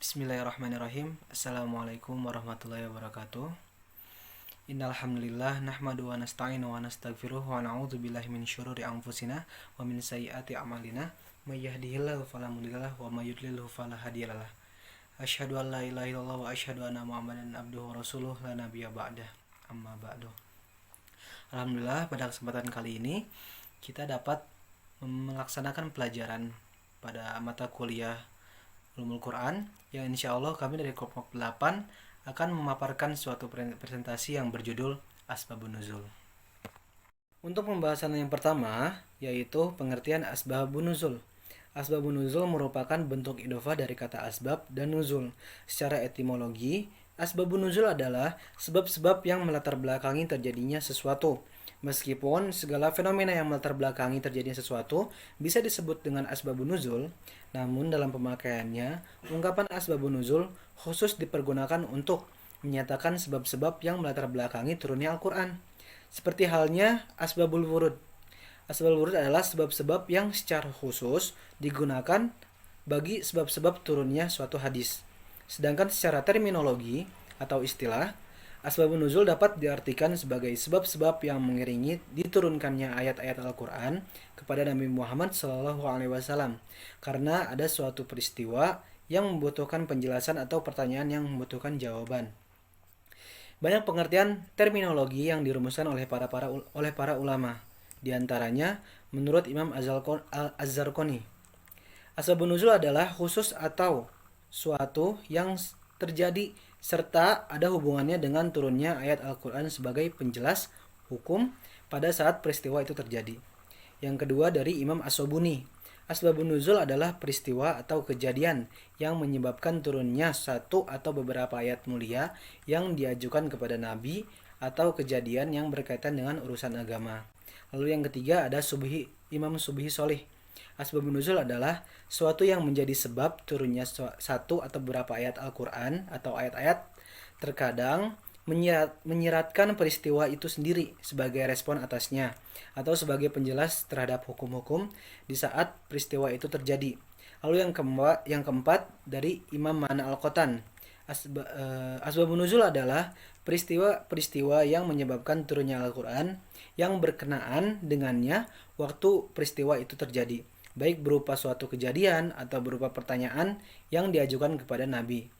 Bismillahirrahmanirrahim. Assalamualaikum warahmatullahi wabarakatuh. Innal hamdalillah nahmadu wa nasta'inu wa nastaghfiruh wa na'udzu billahi min syururi anfusina wa min sayyiati a'malina may yahdihillahu fala mudhillalah wa may yudlilhu fala hadiyalah. Asyhadu an la ilaha illallah wa asyhadu anna Muhammadan abduhu wa rasuluh la nabiyya ba'dah. Amma ba'du. Alhamdulillah, pada kesempatan kali ini kita dapat melaksanakan pelajaran pada mata kuliah Ulumul Quran yang insya Allah kami dari kelompok 8 akan memaparkan suatu presentasi yang berjudul Asbabun Nuzul. Untuk pembahasan yang pertama yaitu pengertian Asbabun Nuzul. Asbabun Nuzul merupakan bentuk idhofah dari kata asbab dan nuzul. Secara etimologi, Asbabun Nuzul adalah sebab-sebab yang melatar belakangi terjadinya sesuatu. Meskipun segala fenomena yang melatar belakangi terjadinya sesuatu bisa disebut dengan asbabun nuzul, namun dalam pemakaiannya, ungkapan asbabun nuzul khusus dipergunakan untuk menyatakan sebab-sebab yang melatar belakangi turunnya Al-Quran. Seperti halnya asbabul wurud. Asbabul wurud adalah sebab-sebab yang secara khusus digunakan bagi sebab-sebab turunnya suatu hadis. Sedangkan secara terminologi atau istilah, asbabun nuzul dapat diartikan sebagai sebab-sebab yang mengiringi diturunkannya ayat-ayat Al-Quran kepada Nabi Muhammad SAW karena ada suatu peristiwa yang membutuhkan penjelasan atau pertanyaan yang membutuhkan jawaban. Banyak pengertian terminologi yang dirumuskan oleh para ulama. Di antaranya, menurut Imam Az-Zarqani, asbabun nuzul adalah khusus atau suatu yang terjadi serta ada hubungannya dengan turunnya ayat Al-Quran sebagai penjelas hukum pada saat peristiwa itu terjadi. Yang kedua dari Imam As-Sobuni, asbabun nuzul adalah peristiwa atau kejadian yang menyebabkan turunnya satu atau beberapa ayat mulia yang diajukan kepada Nabi atau kejadian yang berkaitan dengan urusan agama. Lalu yang ketiga ada Imam Subhi Sholih. Asbabun nuzul adalah suatu yang menjadi sebab turunnya satu atau beberapa ayat Al-Quran atau ayat-ayat terkadang menyiratkan peristiwa itu sendiri sebagai respon atasnya atau sebagai penjelas terhadap hukum-hukum di saat peristiwa itu terjadi. Lalu yang keempat dari Imam Mana Al-Qatan. Asbabun nuzul adalah peristiwa-peristiwa yang menyebabkan turunnya Al-Quran yang berkenaan dengannya waktu peristiwa itu terjadi, baik berupa suatu kejadian atau berupa pertanyaan yang diajukan kepada Nabi.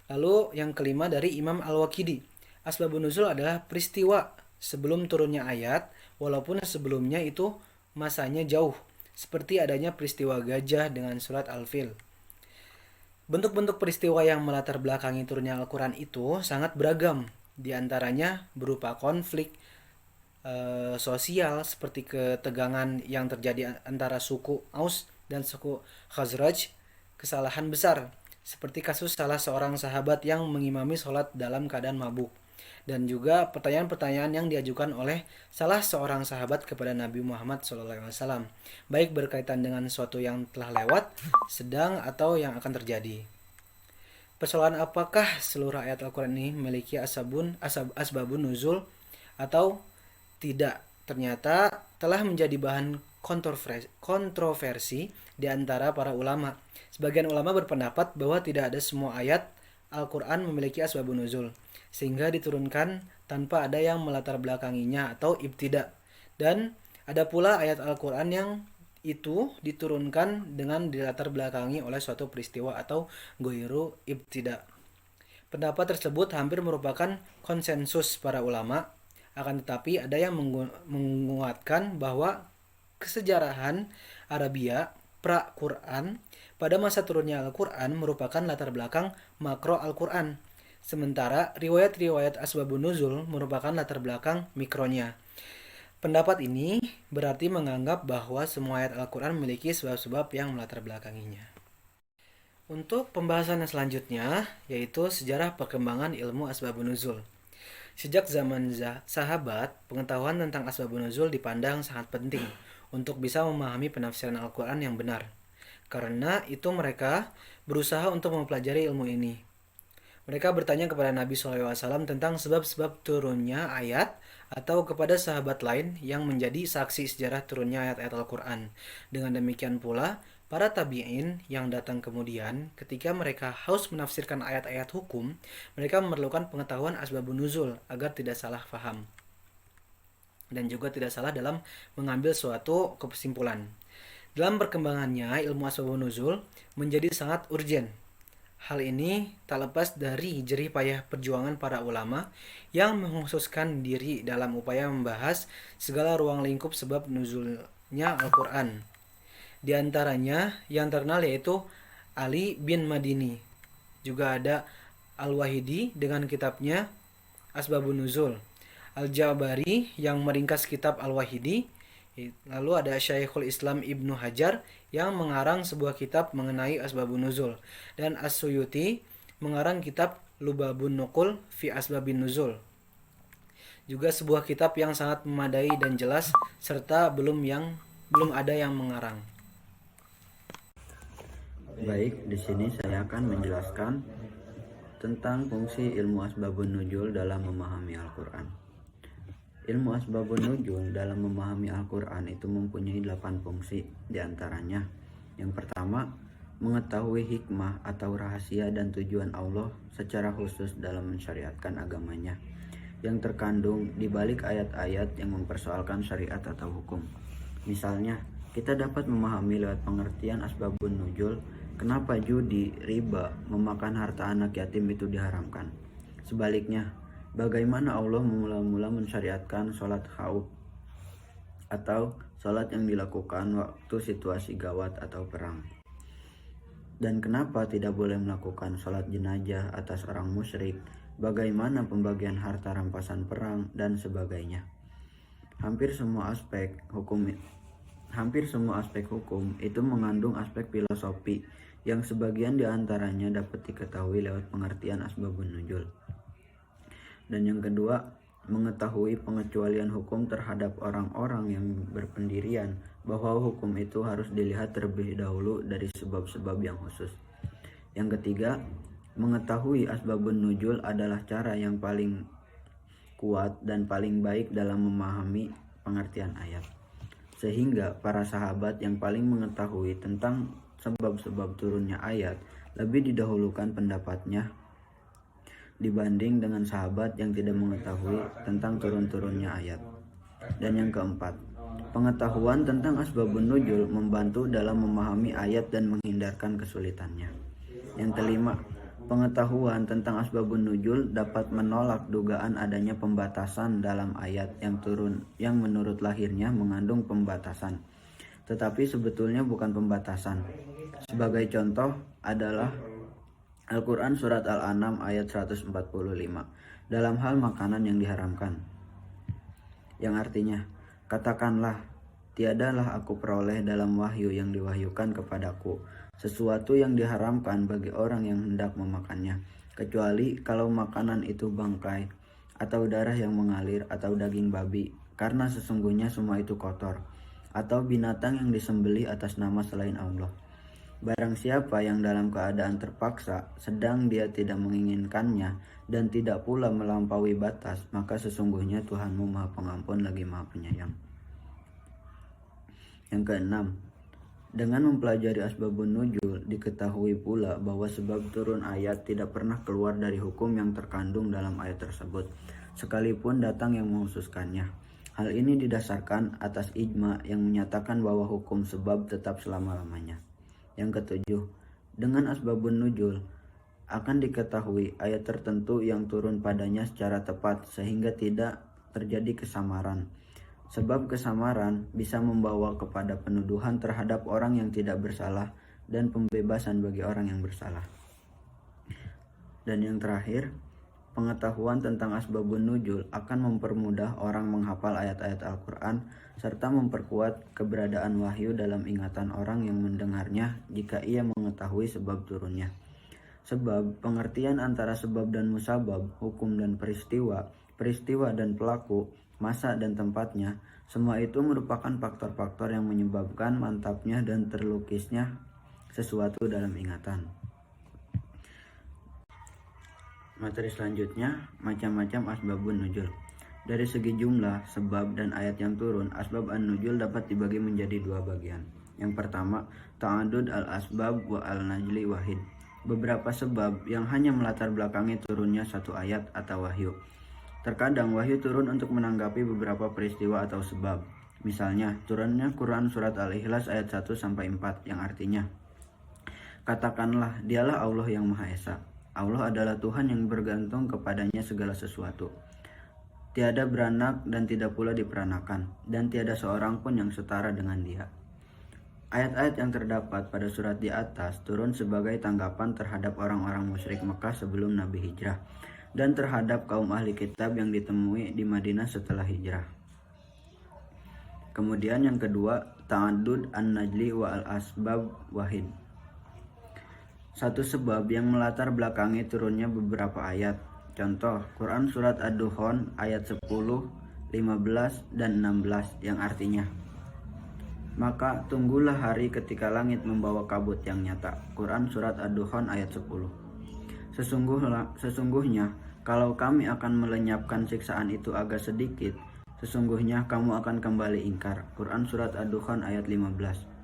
Lalu yang kelima dari Imam Al-Waqidi, asbabun nuzul adalah peristiwa sebelum turunnya ayat, walaupun sebelumnya itu masanya jauh, seperti adanya peristiwa gajah dengan surat Al-Fil. Bentuk-bentuk peristiwa yang melatar belakangi turunnya Al-Quran itu sangat beragam, di antaranya berupa konflik sosial seperti ketegangan yang terjadi antara suku Aus dan suku Khazraj, kesalahan besar seperti kasus salah seorang sahabat yang mengimami sholat dalam keadaan mabuk, dan juga pertanyaan-pertanyaan yang diajukan oleh salah seorang sahabat kepada Nabi Muhammad SAW, baik berkaitan dengan sesuatu yang telah lewat, sedang, atau yang akan terjadi. Persoalan apakah seluruh ayat Al-Quran ini memiliki asbabun nuzul atau tidak, ternyata telah menjadi bahan kontroversi di antara para ulama. Sebagian ulama berpendapat bahwa tidak ada semua ayat Al-Quran memiliki asbabun nuzul, sehingga diturunkan tanpa ada yang melatar belakanginya atau ibtida. Dan ada pula ayat Al-Quran yang itu diturunkan dengan dilatar belakangi oleh suatu peristiwa atau goiru ibtida. Pendapat tersebut hampir merupakan konsensus para ulama. Akan tetapi ada yang menguatkan bahwa kesejarahan Arabia pra-Quran pada masa turunnya Al-Quran merupakan latar belakang makro Al-Quran. Sementara riwayat-riwayat asbabun nuzul merupakan latar belakang mikronya. Pendapat ini berarti menganggap bahwa semua ayat Al-Quran memiliki sebab-sebab yang melatar belakanginya. Untuk pembahasan yang selanjutnya yaitu sejarah perkembangan ilmu asbabun nuzul. Sejak zaman sahabat, pengetahuan tentang asbabun nuzul dipandang sangat penting untuk bisa memahami penafsiran Al-Quran yang benar. Karena itu mereka berusaha untuk mempelajari ilmu ini. Mereka bertanya kepada Nabi SAW tentang sebab-sebab turunnya ayat atau kepada sahabat lain yang menjadi saksi sejarah turunnya ayat-ayat Al-Quran. Dengan demikian pula, Para tabi'in yang datang kemudian, ketika mereka haus menafsirkan ayat-ayat hukum, mereka memerlukan pengetahuan asbabun nuzul agar tidak salah faham dan juga tidak salah dalam mengambil suatu kesimpulan. Dalam perkembangannya, ilmu asbabun nuzul menjadi sangat urgen. Hal ini tak lepas dari jerih payah perjuangan para ulama yang mengkhususkan diri dalam upaya membahas segala ruang lingkup sebab nuzulnya Al-Quran. Di antaranya yang terkenal yaitu Ali bin Madini. Juga ada Al-Wahidi dengan kitabnya Asbabun Nuzul. Al-Jabari yang meringkas kitab Al-Wahidi. Lalu ada Syekhul Islam Ibnu Hajar yang mengarang sebuah kitab mengenai Asbabun Nuzul. Dan As-Suyuti mengarang kitab Lubabun Nuqul fi Asbabin Nuzul. Juga sebuah kitab yang sangat memadai dan jelas serta belum ada yang mengarang. Baik, di sini saya akan menjelaskan tentang fungsi ilmu asbabun nuzul dalam memahami Al-Quran. Ilmu asbabun nuzul dalam memahami Al-Quran itu mempunyai 8 fungsi. Di antaranya, yang pertama, mengetahui hikmah atau rahasia dan tujuan Allah secara khusus dalam mensyariatkan agamanya, yang terkandung di balik ayat-ayat yang mempersoalkan syariat atau hukum. Misalnya, kita dapat memahami lewat pengertian asbabun nuzul kenapa judi, riba, memakan harta anak yatim itu diharamkan. Sebaliknya, bagaimana Allah mula-mula mensyariatkan sholat khauf atau sholat yang dilakukan waktu situasi gawat atau perang. Dan kenapa tidak boleh melakukan sholat jenazah atas orang musyrik, bagaimana pembagian harta rampasan perang, dan sebagainya. Hampir semua aspek hukum itu mengandung aspek filosofi yang sebagian diantaranya dapat diketahui lewat pengertian asbabun nuzul. Dan yang kedua, mengetahui pengecualian hukum terhadap orang-orang yang berpendirian bahwa hukum itu harus dilihat terlebih dahulu dari sebab-sebab yang khusus. Yang ketiga, mengetahui asbabun nuzul adalah cara yang paling kuat dan paling baik dalam memahami pengertian ayat. Sehingga para sahabat yang paling mengetahui tentang sebab-sebab turunnya ayat lebih didahulukan pendapatnya dibanding dengan sahabat yang tidak mengetahui tentang turun-turunnya ayat. Dan yang keempat, pengetahuan tentang asbabun nuzul membantu dalam memahami ayat dan menghindarkan kesulitannya. Yang kelima, pengetahuan tentang asbabun nuzul dapat menolak dugaan adanya pembatasan dalam ayat yang turun yang menurut lahirnya mengandung pembatasan, tetapi sebetulnya bukan pembatasan. Sebagai contoh adalah Al-Quran Surat Al-An'am ayat 145 dalam hal makanan yang diharamkan, yang artinya, katakanlah, tiadalah aku peroleh dalam wahyu yang diwahyukan kepadaku sesuatu yang diharamkan bagi orang yang hendak memakannya, kecuali kalau makanan itu bangkai atau darah yang mengalir atau daging babi, karena sesungguhnya semua itu kotor, atau binatang yang disembelih atas nama selain Allah. Barang siapa yang dalam keadaan terpaksa, sedang dia tidak menginginkannya dan tidak pula melampaui batas, maka sesungguhnya Tuhanmu Maha Pengampun lagi Maha Penyayang. Yang keenam, dengan mempelajari asbabun nuzul, diketahui pula bahwa sebab turun ayat tidak pernah keluar dari hukum yang terkandung dalam ayat tersebut, sekalipun datang yang menghususkannya. Hal ini didasarkan atas ijma yang menyatakan bahwa hukum sebab tetap selama-lamanya. Yang ketujuh, dengan asbabun nuzul akan diketahui ayat tertentu yang turun padanya secara tepat sehingga tidak terjadi kesamaran. Sebab kesamaran bisa membawa kepada penuduhan terhadap orang yang tidak bersalah dan pembebasan bagi orang yang bersalah. Dan yang terakhir, pengetahuan tentang asbabun nuzul akan mempermudah orang menghafal ayat-ayat Al-Quran serta memperkuat keberadaan wahyu dalam ingatan orang yang mendengarnya jika ia mengetahui sebab turunnya. Sebab pengertian antara sebab dan musabab, hukum dan peristiwa, peristiwa dan pelaku, masa dan tempatnya, semua itu merupakan faktor-faktor yang menyebabkan mantapnya dan terlukisnya sesuatu dalam ingatan. Materi selanjutnya, macam-macam asbabun nuzul. Dari segi jumlah, sebab, dan ayat yang turun, asbab an-nuzul dapat dibagi menjadi dua bagian. Yang pertama, ta'adud al-asbab wa al-najli wahid. Beberapa sebab yang hanya melatar belakangi turunnya satu ayat atau wahyu. Terkadang wahyu turun untuk menanggapi beberapa peristiwa atau sebab. Misalnya, turunnya Quran surat Al-Ikhlas ayat 1-4 yang artinya, katakanlah, dialah Allah yang Maha Esa. Allah adalah Tuhan yang bergantung kepadanya segala sesuatu. Tiada beranak dan tidak pula diperanakan, dan tiada seorang pun yang setara dengan Dia. Ayat-ayat yang terdapat pada surat di atas turun sebagai tanggapan terhadap orang-orang musyrik Mekah sebelum Nabi hijrah, dan terhadap kaum ahli kitab yang ditemui di Madinah setelah hijrah. Kemudian yang kedua, ta'adud an-najli wa al-asbab wahid. Satu sebab yang melatar belakangi turunnya beberapa ayat. Contoh, Quran surat Ad-Dukhan ayat 10, 15, dan 16 yang artinya, maka tunggulah hari ketika langit membawa kabut yang nyata. Quran surat Ad-Dukhan ayat 10. Sesungguhnya kalau kami akan melenyapkan siksaan itu agak sedikit, sesungguhnya kamu akan kembali ingkar. Quran surat Ad-Dukhan ayat 15.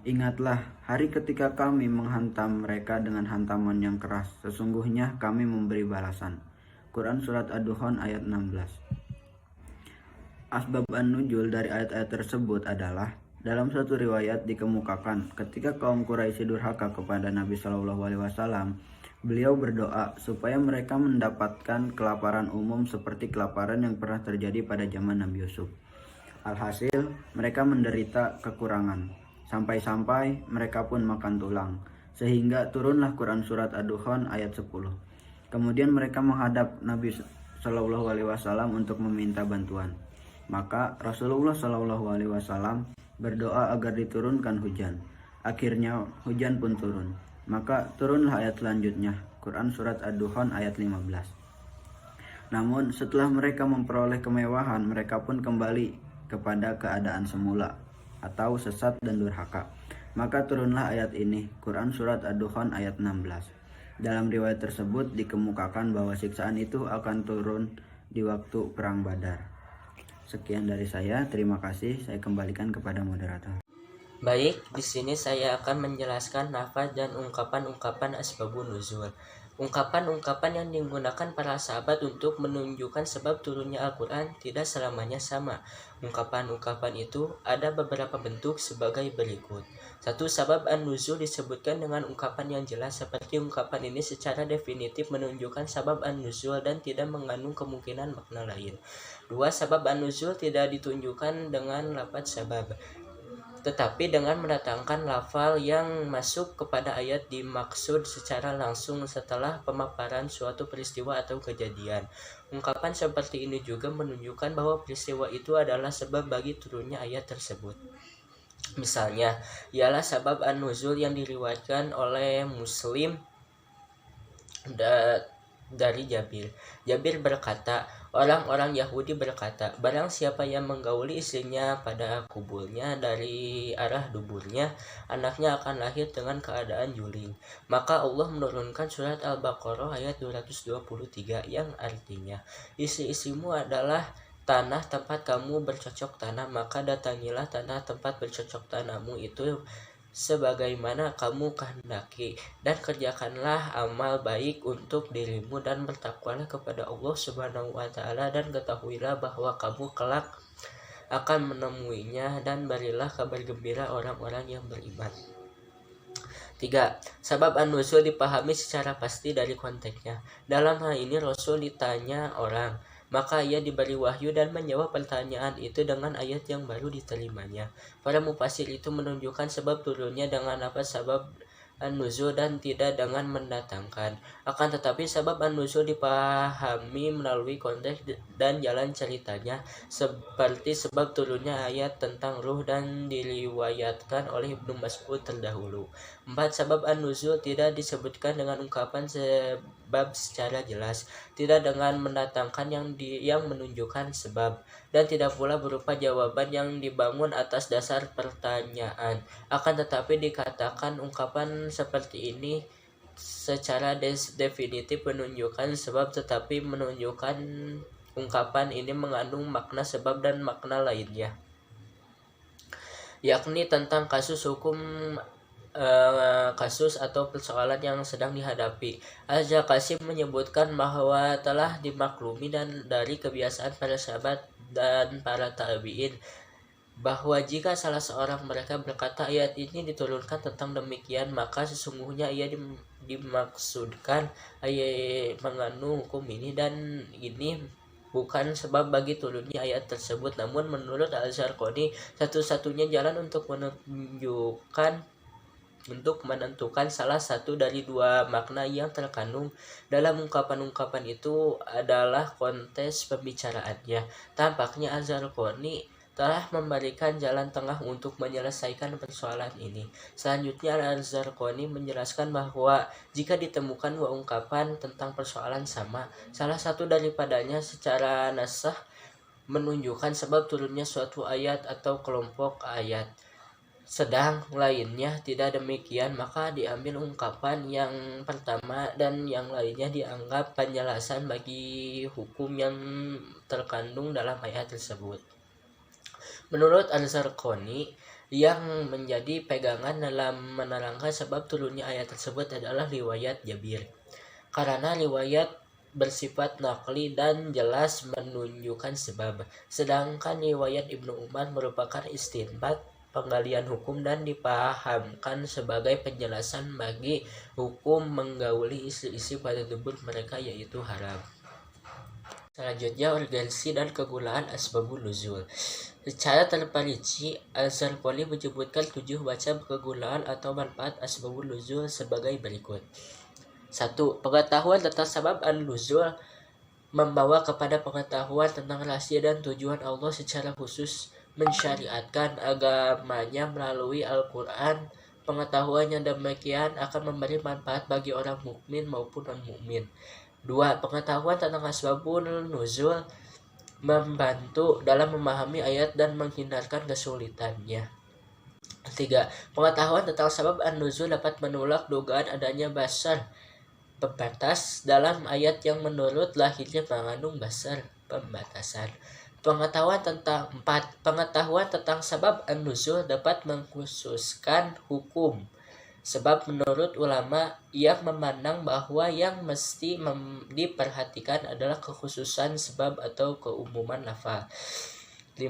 Ingatlah hari ketika kami menghantam mereka dengan hantaman yang keras. Sesungguhnya kami memberi balasan. Quran surat Ad-Dukhan ayat 16. Asbab an-nuzul dari ayat-ayat tersebut adalah, dalam satu riwayat dikemukakan, ketika kaum Quraisy durhaka kepada Nabi Shallallahu Alaihi Wasallam, beliau berdoa supaya mereka mendapatkan kelaparan umum seperti kelaparan yang pernah terjadi pada zaman Nabi Yusuf. Alhasil, mereka menderita kekurangan. Sampai-sampai mereka pun makan tulang, sehingga turunlah Quran surat Ad-Dukhan ayat 10. Kemudian mereka menghadap Nabi Shallallahu Alaihi Wasallam untuk meminta bantuan. Maka Rasulullah Shallallahu Alaihi Wasallam berdoa agar diturunkan hujan. Akhirnya hujan pun turun. Maka turunlah ayat selanjutnya, Quran surat Ad-Dukhan ayat 15. Namun setelah mereka memperoleh kemewahan, mereka pun kembali kepada keadaan semula, atau sesat dan durhaka. Maka turunlah ayat ini, Quran surat Ad-Dukhan ayat 16. Dalam riwayat tersebut dikemukakan bahwa siksaan itu akan turun di waktu perang Badar. Sekian dari saya, terima kasih. Saya kembalikan kepada moderator. Baik, di sini saya akan menjelaskan lafaz dan ungkapan-ungkapan asbabun nuzul. Ungkapan-ungkapan yang digunakan para sahabat untuk menunjukkan sebab turunnya Al-Quran tidak selamanya sama. Ungkapan-ungkapan itu ada beberapa bentuk sebagai berikut. 1. Sabab an-nuzul disebutkan dengan ungkapan yang jelas, seperti ungkapan ini secara definitif menunjukkan sabab an-nuzul dan tidak mengandung kemungkinan makna lain. 2. Sabab an-nuzul tidak ditunjukkan dengan lafaz sabab, tetapi dengan mendatangkan lafal yang masuk kepada ayat dimaksud secara langsung setelah pemaparan suatu peristiwa atau kejadian. Ungkapan seperti ini juga menunjukkan bahwa peristiwa itu adalah sebab bagi turunnya ayat tersebut. Misalnya, ialah sabab an-nuzul yang diriwayatkan oleh Muslim dari Jabir. Jabir berkata, orang-orang Yahudi berkata, barang siapa yang menggauli istrinya pada kubulnya dari arah duburnya, anaknya akan lahir dengan keadaan juling. Maka Allah menurunkan surat Al-Baqarah ayat 223 yang artinya, istri-istrimu adalah tanah tempat kamu bercocok tanam, maka datangilah tanah tempat bercocok tanammu itu sebagaimana kamu kehendaki, dan kerjakanlah amal baik untuk dirimu dan bertakwalah kepada Allah Subhanahu wa taala, dan ketahuilah bahwa kamu kelak akan menemuinya, dan berilah kabar gembira orang-orang yang beriman. 3. Sabab an-nuzul dipahami secara pasti dari konteksnya. Dalam hal ini Rasul ditanya orang, maka ia diberi wahyu dan menjawab pertanyaan itu dengan ayat yang baru diterimanya. Para mufasir itu menunjukkan sebab turunnya dengan lafaz sabab an-nuzul dan tidak dengan mendatangkan. Akan tetapi sabab an-nuzul dipahami melalui konteks dan jalan ceritanya, seperti sebab turunnya ayat tentang ruh dan diriwayatkan oleh Ibnu Mas'ud terdahulu. 4. Sabab an-nuzul tidak disebutkan dengan ungkapan sebab secara jelas, tidak dengan mendatangkan yang menunjukkan sebab, dan tidak pula berupa jawaban yang dibangun atas dasar pertanyaan. Akan tetapi dikatakan ungkapan seperti ini secara definitif menunjukkan sebab, tetapi menunjukkan ungkapan ini mengandung makna sebab dan makna lainnya. yakni tentang kasus hukum kasus atau persoalan yang sedang dihadapi. Al-Qasim menyebutkan bahwa telah dimaklumi dan dari kebiasaan para sahabat dan para tabi'in bahwa jika salah seorang mereka berkata ayat ini diturunkan tentang demikian, maka sesungguhnya ia dimaksudkan ayat mengandung hukum ini, dan ini bukan sebab bagi turunnya ayat tersebut. Namun menurut Al-Zarqani, satu-satunya jalan untuk menentukan salah satu dari dua makna yang terkandung dalam ungkapan-ungkapan itu adalah konteks pembicaraannya. Tampaknya Al-Zarqani telah memberikan jalan tengah untuk menyelesaikan persoalan ini. Selanjutnya, Al-Zarqani menjelaskan bahwa jika ditemukan dua ungkapan tentang persoalan sama, salah satu daripadanya secara nasah menunjukkan sebab turunnya suatu ayat atau kelompok ayat, sedang lainnya tidak demikian, maka diambil ungkapan yang pertama dan yang lainnya dianggap penjelasan bagi hukum yang terkandung dalam ayat tersebut. Menurut Al-Zarqani, yang menjadi pegangan dalam menerangkan sebab turunnya ayat tersebut adalah riwayat Jabir, karena riwayat bersifat naqli dan jelas menunjukkan sebab, sedangkan riwayat Ibnu Umar merupakan istinbat, penggalian hukum, dan dipahamkan sebagai penjelasan bagi hukum menggauli istri-istri pada dubur mereka, yaitu haram. Selanjutnya, urgensi dan kegunaan asbabun nuzul. Secara terperinci, Al-Zarqani menyebutkan 7 macam kegunaan atau manfaat asbabun nuzul sebagai berikut. 1. Pengetahuan tentang sabab an-nuzul membawa kepada pengetahuan tentang rahasia dan tujuan Allah secara khusus mensyariatkan agamanya melalui Al-Quran. Pengetahuan yang demikian akan memberi manfaat bagi orang mukmin maupun non-mukmin. 2. Pengetahuan tentang asbabun nuzul membantu dalam memahami ayat dan menghindarkan kesulitannya. 3. Pengetahuan tentang sabab an-nuzul dapat menolak dugaan adanya basar pembatas dalam ayat yang menurut lahirnya mengandung basar pembatasan. Pengetahuan tentang sebab an-nuzul dapat mengkhususkan hukum. Sebab menurut ulama yang memandang bahwa yang mesti diperhatikan adalah kekhususan sebab atau keumuman lafaz. 5.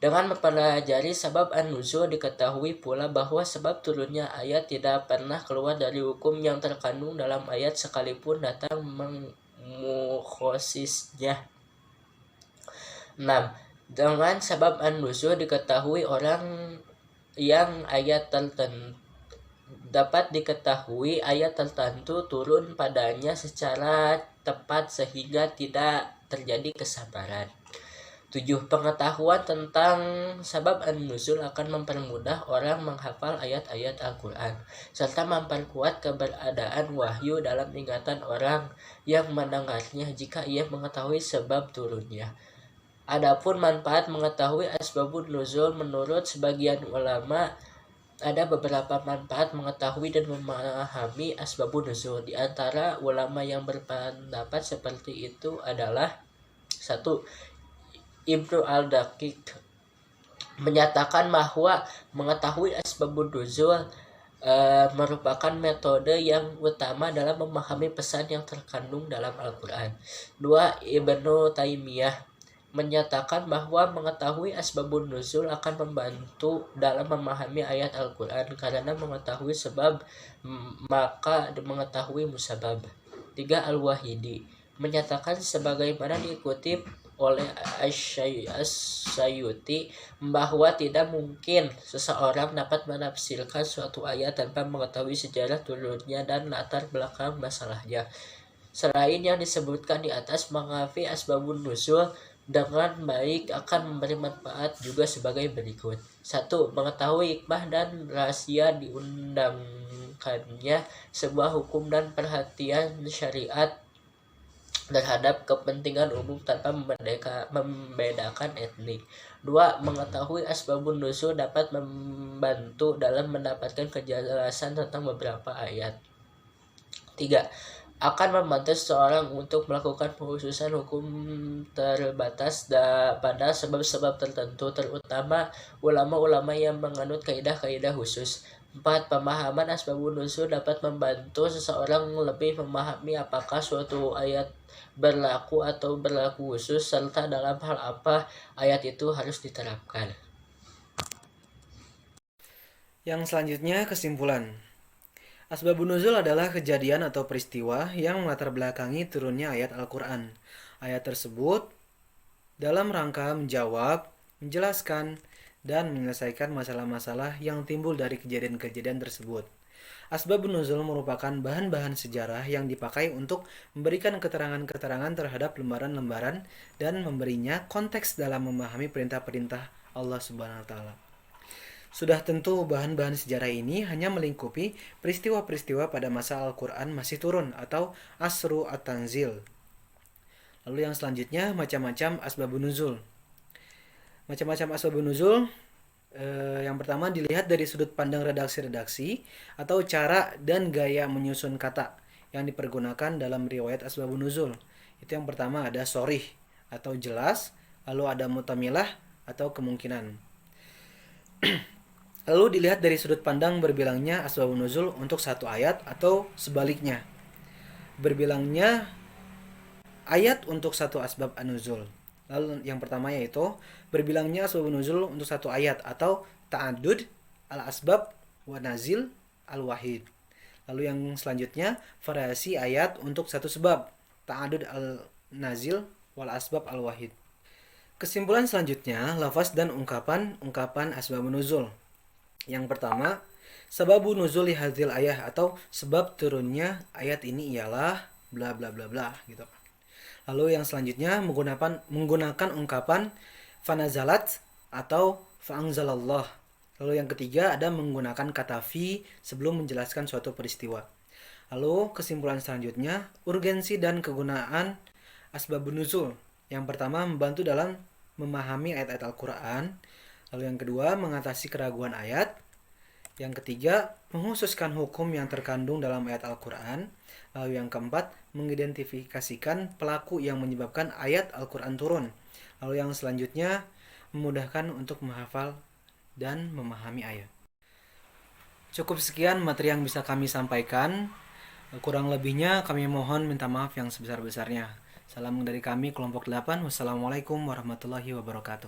Dengan mempelajari sebab an-nuzul diketahui pula bahwa sebab turunnya ayat tidak pernah keluar dari hukum yang terkandung dalam ayat sekalipun datang mengkhosisnya. 6. Dengan sebab an-nuzul diketahui orang yang dapat diketahui ayat tertentu turun padanya secara tepat sehingga tidak terjadi kesabaran. 7. Pengetahuan tentang sebab an-nuzul akan mempermudah orang menghafal ayat-ayat Al-Quran serta memperkuat keberadaan wahyu dalam ingatan orang yang mendengarnya jika ia mengetahui sebab turunnya. Adapun manfaat mengetahui asbabun nuzul, menurut sebagian ulama ada beberapa manfaat mengetahui dan memahami asbabun nuzul. Di antara ulama yang berpendapat seperti itu adalah 1. Ibnu al-Daqiq menyatakan bahwa mengetahui asbabun nuzul merupakan metode yang utama dalam memahami pesan yang terkandung dalam Al-Quran. 2. Ibnu Taimiyah menyatakan bahwa mengetahui asbabun nuzul akan membantu dalam memahami ayat Al-Quran karena mengetahui sebab maka mengetahui musabab. 3. Al-Wahidi menyatakan sebagaimana dikutip oleh As-Sayuti bahwa tidak mungkin seseorang dapat menafsirkan suatu ayat tanpa mengetahui sejarah turunnya dan latar belakang masalahnya. Selain yang disebutkan di atas, mengafi asbabun nuzul dengan baik akan memberi manfaat juga sebagai berikut. 1. Mengetahui hikmah dan rahasia diundangkannya sebuah hukum dan perhatian syariat terhadap kepentingan umum tanpa membedakan etnik. 2. Mengetahui asbabun nuzul dapat membantu dalam mendapatkan kejelasan tentang beberapa ayat. 3. akan membantu seseorang untuk melakukan pengkhususan hukum terbatas pada sebab-sebab tertentu, terutama ulama-ulama yang menganut kaidah-kaidah khusus. 4. Pemahaman asbabun nuzul dapat membantu seseorang lebih memahami apakah suatu ayat berlaku atau berlaku khusus, serta dalam hal apa ayat itu harus diterapkan. Yang selanjutnya, kesimpulan. Asbabun nuzul adalah kejadian atau peristiwa yang melatar belakangi turunnya ayat Al-Quran. Ayat tersebut dalam rangka menjawab, menjelaskan, dan menyelesaikan masalah-masalah yang timbul dari kejadian-kejadian tersebut. Asbabun nuzul merupakan bahan-bahan sejarah yang dipakai untuk memberikan keterangan-keterangan terhadap lembaran-lembaran dan memberinya konteks dalam memahami perintah-perintah Allah Subhanahu wa taala. Sudah tentu bahan-bahan sejarah ini hanya melingkupi peristiwa-peristiwa pada masa Al-Quran masih turun atau asru at-tanzil. Lalu yang selanjutnya, macam-macam asbabun nuzul. Macam-macam asbabun nuzul, yang pertama dilihat dari sudut pandang redaksi-redaksi atau cara dan gaya menyusun kata yang dipergunakan dalam riwayat asbabun nuzul. Itu yang pertama ada sorih atau jelas, lalu ada mutamilah atau kemungkinan. Lalu dilihat dari sudut pandang berbilangnya asbabun nuzul untuk satu ayat atau sebaliknya. Berbilangnya ayat untuk satu asbab an-nuzul. Lalu yang pertama yaitu berbilangnya asbabun nuzul untuk satu ayat atau ta'addud al-asbab wa nazil al-wahid. Lalu yang selanjutnya variasi ayat untuk satu sebab, ta'addud al-nazil wal asbab al-wahid. Kesimpulan selanjutnya, lafaz dan ungkapan asbabun nuzul. Yang pertama, sababun nuzuli hadzal ayah atau sebab turunnya ayat ini ialah bla bla bla bla gitu. Lalu yang selanjutnya menggunakan ungkapan fanazalat atau fa'anzalallah. Lalu yang ketiga ada menggunakan kata fi sebelum menjelaskan suatu peristiwa. Lalu kesimpulan selanjutnya, urgensi dan kegunaan asbabun nuzul. Yang pertama, membantu dalam memahami ayat-ayat Al-Quran. Lalu yang kedua, mengatasi keraguan ayat. Yang ketiga, menghususkan hukum yang terkandung dalam ayat Al-Quran. Lalu yang keempat, mengidentifikasikan pelaku yang menyebabkan ayat Al-Quran turun. Lalu yang selanjutnya, memudahkan untuk menghafal dan memahami ayat. Cukup sekian materi yang bisa kami sampaikan. Kurang lebihnya kami mohon minta maaf yang sebesar-besarnya. Salam dari kami kelompok 8. Wassalamualaikum warahmatullahi wabarakatuh.